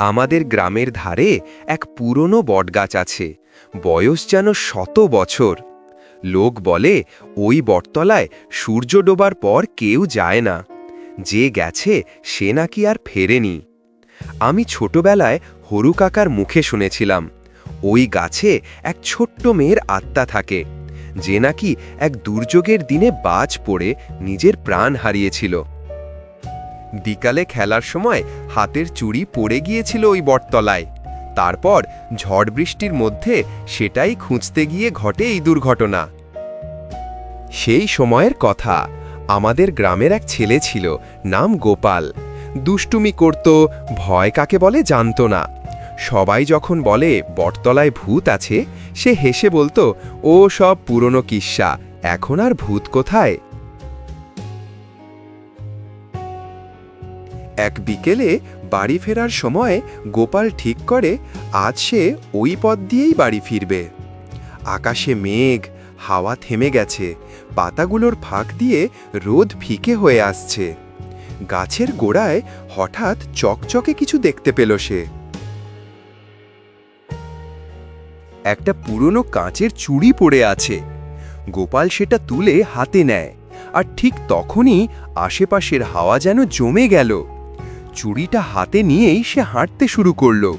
আমাদের গ্রামের ধারে এক পুরনো বটগাছ আছে, বয়স যেন 100 বছর। লোক বলে ওই বটতলায় সূর্য ডোবার পর কেউ যায় না, যে গেছে সে নাকি আর ফেরেনি। আমি ছোটবেলায় হরু কাকার মুখে শুনেছিলাম ওই গাছে এক ছোট্ট মেয়ের আত্মা থাকে, যে নাকি এক দুর্যোগের দিনে বাজ পড়ে নিজের প্রাণ হারিয়েছিল। বিকালে খেলার সময় হাতের চুড়ি পড়ে গিয়েছিল ওই বটতলায়। তারপর ঝড় বৃষ্টির মধ্যে সেটাই খুঁজতে গিয়ে ঘটে এই দুর্ঘটনা। সেই সময়ের কথা, আমাদের গ্রামের এক ছেলে ছিল, নাম গোপাল। দুষ্টুমি করত, ভয় কাকে বলে জানত না। সবাই যখন বলে বটতলায় ভূত আছে, সে হেসে বলতো, ও সব পুরনো কিস্সা, এখন আর ভূত কোথায়। এক বিকেলে বাড়ি ফেরার সময় গোপাল ঠিক করে আজ সে ওই পথ দিয়েই বাড়ি ফিরবে। আকাশে মেঘ, হাওয়া থেমে গেছে, পাতাগুলোর ফাঁক দিয়ে রোদ ফিকে হয়ে আসছে। গাছের গোড়ায় হঠাৎ চকচকে কিছু দেখতে পেল সে। একটা পুরনো কাঁচের চুড়ি পড়ে আছে। গোপাল সেটা তুলে হাতে নেয়, আর ঠিক তখনই আশেপাশের হাওয়া যেন জমে গেল। চুড়িটা হাতে নিয়েই সে হাঁটতে শুরু করলো,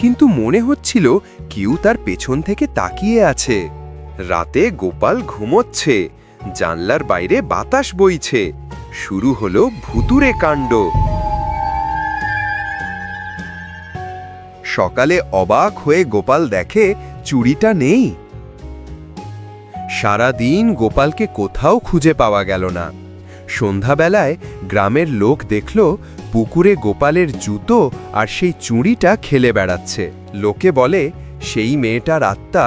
কিন্তু মনে হচ্ছিল কেউ তার পেছন থেকে তাকিয়ে আছে। রাতে গোপাল ঘুমোচ্ছে, জানলার বাইরে বাতাস বইছে, শুরু হলো ভুতুড়ে কাণ্ড। সকালে অবাক হয়ে গোপাল দেখে চুড়িটা নেই। সারাদিন গোপালকে কোথাও খুঁজে পাওয়া গেল না। সন্ধ্যাবেলায় গ্রামের লোক দেখল পুকুরে গোপালের জুতো আর সেই চুড়িটা খেলে বেড়াচ্ছে। লোকে বলে সেই মেয়েটার আত্মা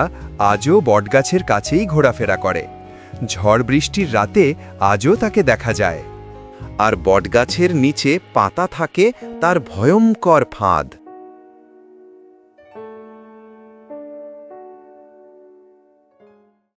আজও বটগাছের কাছেই ঘোরাফেরা করে। ঝড় বৃষ্টির রাতে আজও তাকে দেখা যায়, আর বটগাছের নিচে পাতা থাকে তার ভয়ঙ্কর ফাঁদ।